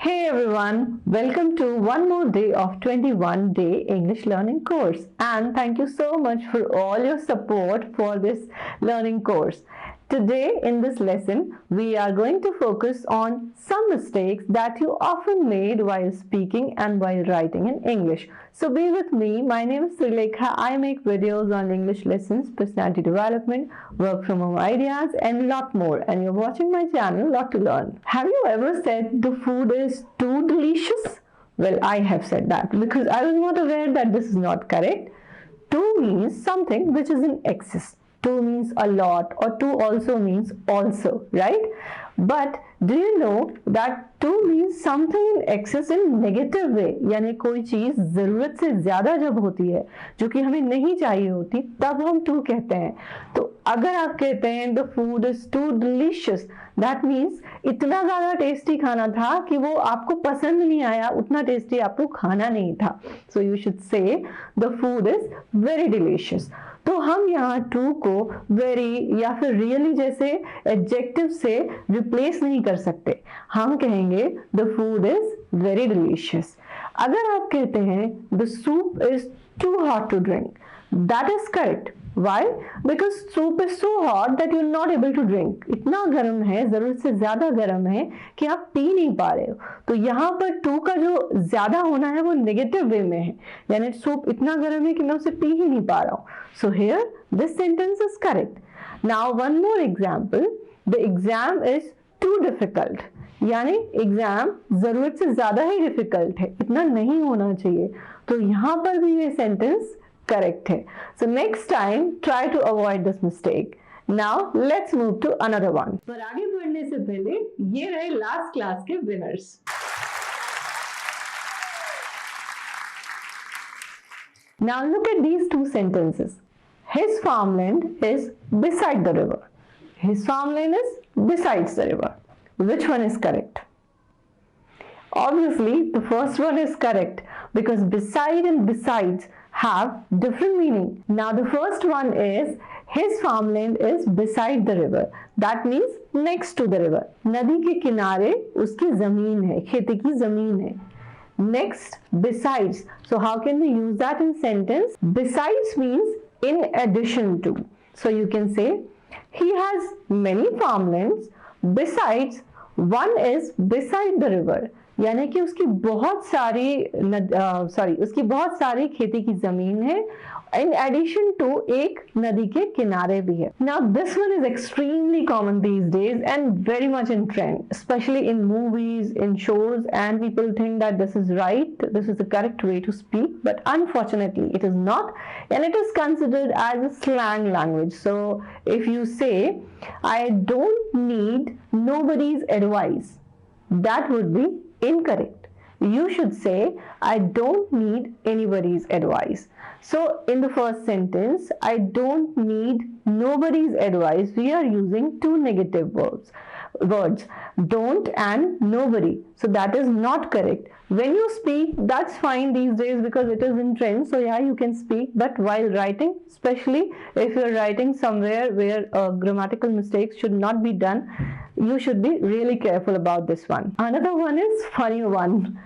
Hey everyone, welcome to one more day of 21 day English learning course, and thank you so much for all your support for this learning course. Today in this lesson, we are going to focus on some mistakes that you often made while speaking and while writing in English. So be with me. My name is Srilekha. I make videos on English lessons, personality development, work from home ideas, and lot more. And you're watching my channel, Lot to Learn. Have you ever said the food is too delicious? Well, I have said that because I was not aware that this is not correct. Too means something which is in excess. Too means a lot, or too also means also, right? But do you know that too means something in excess in negative way? यानी कोई चीज जरूरत से ज्यादा जब होती है जो कि हमें नहीं चाहिए होती, तब हम too कहते हैं. तो अगर आप कहते हैं the food is too delicious, that means इतना ज्यादा टेस्टी खाना था कि वो आपको पसंद नहीं आया, उतना टेस्टी आपको खाना नहीं था. So you should say the food is very delicious. तो हम यहाँ टू को वेरी या फिर रियली जैसे एडजेक्टिव से रिप्लेस नहीं कर सकते. हम कहेंगे the food is very delicious. अगर आप कहते हैं the soup is too hot to drink, that is correct. Why? Because soup is so hot that you're not able to drink. इतना गर्म है, जरूरत से ज्यादा गर्म है कि आप पी नहीं पा रहे हो. तो यहाँ पर टू का जो ज्यादा होना है वो नेगेटिव वे में है, यानी सूप इतना गर्म है कि मैं उसे पी ही नहीं पा रहा हूँ. So here this sentence is correct. Now one more example. The exam is too difficult. यानी एग्जाम जरूरत से ज्यादा ही डिफिकल्ट है, इतना नहीं होना चाहिए. तो यहाँ पर भी ये सेंटेंस करेक्ट है. So next time try to avoid this mistake. Now let's move to another one. पर आगे बढ़ने से पहले ये रहे लास्ट क्लास के winners. Now look at these two sentences. His farmland is beside the river. His farmland is besides the river. Which one is correct? Obviously the first one is correct because beside and besides have different meaning. Now the first one is his farmland is beside the river. That means next to the river. नदी के किनारे उसकी जमीन है, खेती की जमीन है. Next, besides. So how can we use that in sentence? Besides means in addition to. So you can say he has many farmlands. Besides, one is beside the river. यानी कि उसकी बहुत सारी खेती की जमीन है. In addition to एक नदी के किनारे भी है. Now this one is extremely common these days and very much in trend, especially in movies, in shows, and people think that this is right, this is the correct way to speak, but unfortunately it is not, and it is considered as a slang language. So if you say I don't need nobody's advice, that would be incorrect. You should say I don't need anybody's advice. So in the first sentence, I don't need nobody's advice, we are using two negative words, don't and nobody. So that is not correct. When you speak, that's fine these days because it is in trend. So yeah, you can speak, but while writing, especially if you're writing somewhere where grammatical mistakes should not be done, you should be really careful about this one. Another one is funny one.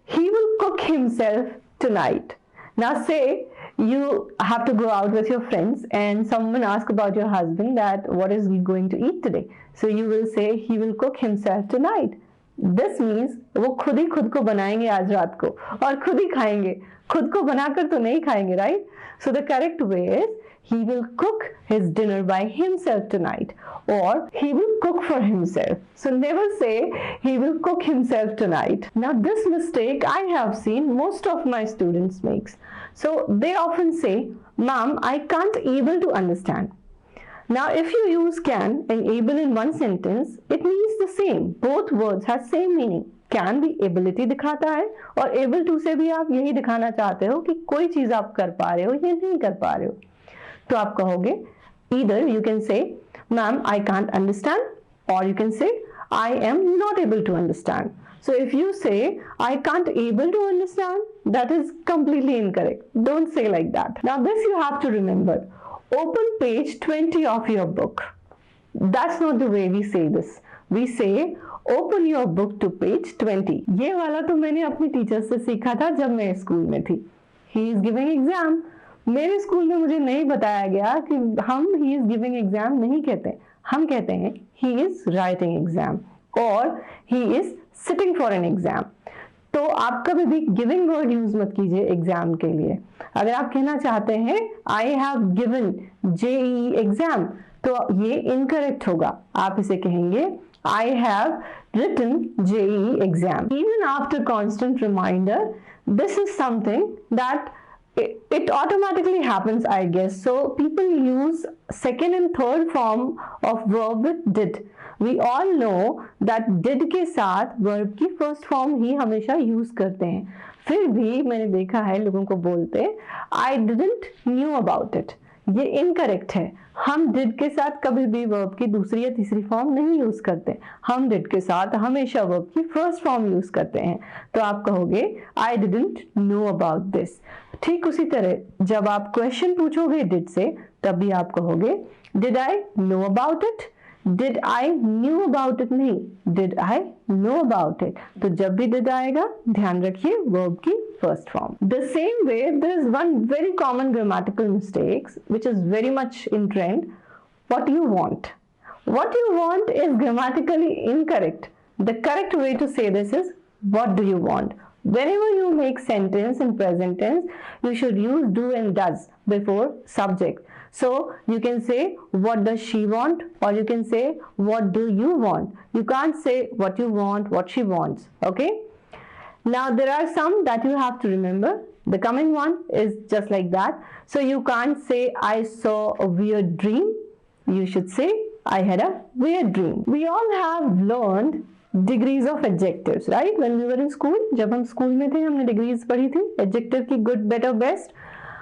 He will cook himself tonight. Now say you have to go out with your friends and someone asks about your husband that what is he going to eat today. So you will say he will cook himself tonight. This means वो खुद ही खुद को बनाएंगे आज रात को और खुद ही खाएंगे. खुद को बनाकर तो नहीं खाएंगे, right? So the correct way is he will cook his dinner by himself tonight, or he will cook for himself. So never say he will cook himself tonight. Now this mistake I have seen most of my students makes. So they often say, "Ma'am, I can't able to understand." Now if you use can and able in one sentence, it means the same. Both words have same meaning. Can भी ability दिखाता है और able to से भी आप यही दिखाना चाहते हो कि कोई चीज आप कर पा रहे हो या नहीं कर पा रहे हो. तो आप कहोगे either you can say ma'am I can't understand, or you can say I am not able to understand. So if you say I can't able to understand, that is completely incorrect. Don't say like that. Now this you have to remember. Open page 20 of your book. That's not the way we say this. We say open your book to page 20। ये वाला तो मैंने अपनी teacher से सीखा था जब मैं स्कूल में थी। He is giving exam. मेरे स्कूल में मुझे नहीं बताया गया कि हम ही इज गिविंग एग्जाम नहीं कहते, हम कहते हैं ही इज राइटिंग एग्जाम और he is sitting for an exam. तो आप कभी भी गिविंग वर्ड यूज मत कीजिए एग्जाम के लिए। अगर आप कहना चाहते हैं I have given JEE exam, तो ये इनकरेक्ट होगा। आप इसे कहेंगे I have written JEE exam. Even after constant reminder, this is something that it automatically happens, I guess. So people use second and third form of verb with did. We all know that did के साथ verb की first form ही हमेशा use करते हैं। फिर भी मैंने देखा है लोगों को बोलते I didn't knew about it। ये इनकरेक्ट है। हम डिड के साथ कभी भी वर्ब की दूसरी या तीसरी फॉर्म नहीं यूज करते। हम डिड के साथ हमेशा वर्ब की फर्स्ट फॉर्म यूज करते हैं। तो आप कहोगे I didn't know about this. ठीक उसी तरह जब आप क्वेश्चन पूछोगे डिड से, तब भी आप कहोगे did I know about it, did I knew about it नहीं, did I know about it. तो जब भी डिड आएगा ध्यान रखिए वर्ब की first form. The same way, there is one very common grammatical mistakes which is very much in trend. What you want. What you want is grammatically incorrect. The correct way to say this is what do you want. Whenever you make sentence in present tense, you should use do and does before subject. So you can say what does she want, or you can say what do you want. You can't say what you want, what she wants. Okay? Now there are some that you have to remember. The coming one is just like that. So you can't say I saw a weird dream. You should say I had a weird dream. We all have learned degrees of adjectives, right? When we were in school, जब हम school में थे हमने degrees पढ़ी थी adjective की, good, better, best.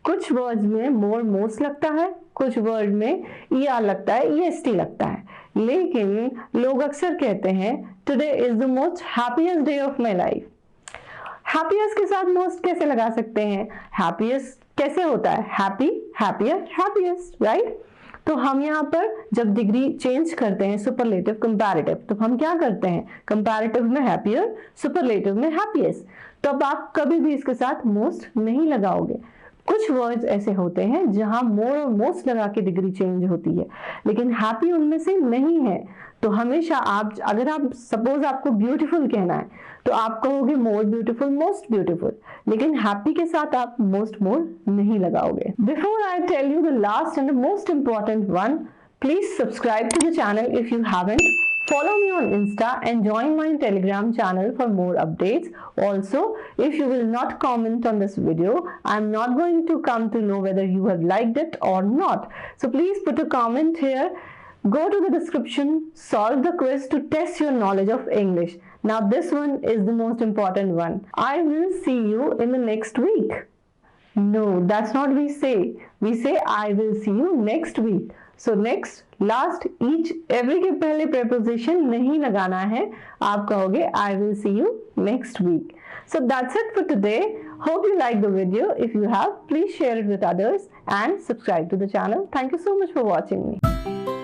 कुछ words में मोर, मोस्ट लगता है, कुछ वर्ड में ER लगता है, EST लगता है। लेकिन लोग अक्सर कहते हैं today is the most happiest day of my life. Happiest के साथ मोस्ट कैसे लगा सकते हैं? हैप्पीएस्ट कैसे होता है? Happy, happier, happiest, right? तो हम यहाँ पर जब डिग्री चेंज करते हैं सुपरलेटिव, कंपैरेटिव, तो हम क्या करते हैं? कंपैरेटिव में हैप्पियर, सुपरलेटिव में हैप्पीएस्ट। तो अब आप कभी भी इसके साथ मोस्ट नहीं लगाओगे। कुछ वर्ड्स ऐसे होते हैं जहां मोर और मोस्ट लगा के डिग्री चेंज होती है, लेकिन हैप्पी उनमें से नहीं है। तो हमेशा आप, अगर आप सपोज आपको ब्यूटीफुल कहना है तो आप कहोगे मोर ब्यूटीफुल, मोस्ट ब्यूटीफुल, लेकिन हैप्पी के साथ आप मोस्ट मोर नहीं लगाओगे। Before I tell you the last and the most important one, please subscribe to the channel if you haven't. Follow me on Insta and join my Telegram channel for more updates. Also, if you will not comment on this video, I'm not going to come to know whether you have liked it or not. So please put a comment here. Go to the description, solve the quiz to test your knowledge of English. Now this one is the most important one. I will see you in the next week. No, that's not we say. We say I will see you next week. So next, last, each, every के पहले preposition नहीं लगाना है। आप कहोगे I will see you next week. So that's it for today. Hope you like the video. If you have, please share it with others and subscribe to the channel. Thank you so much for watching me.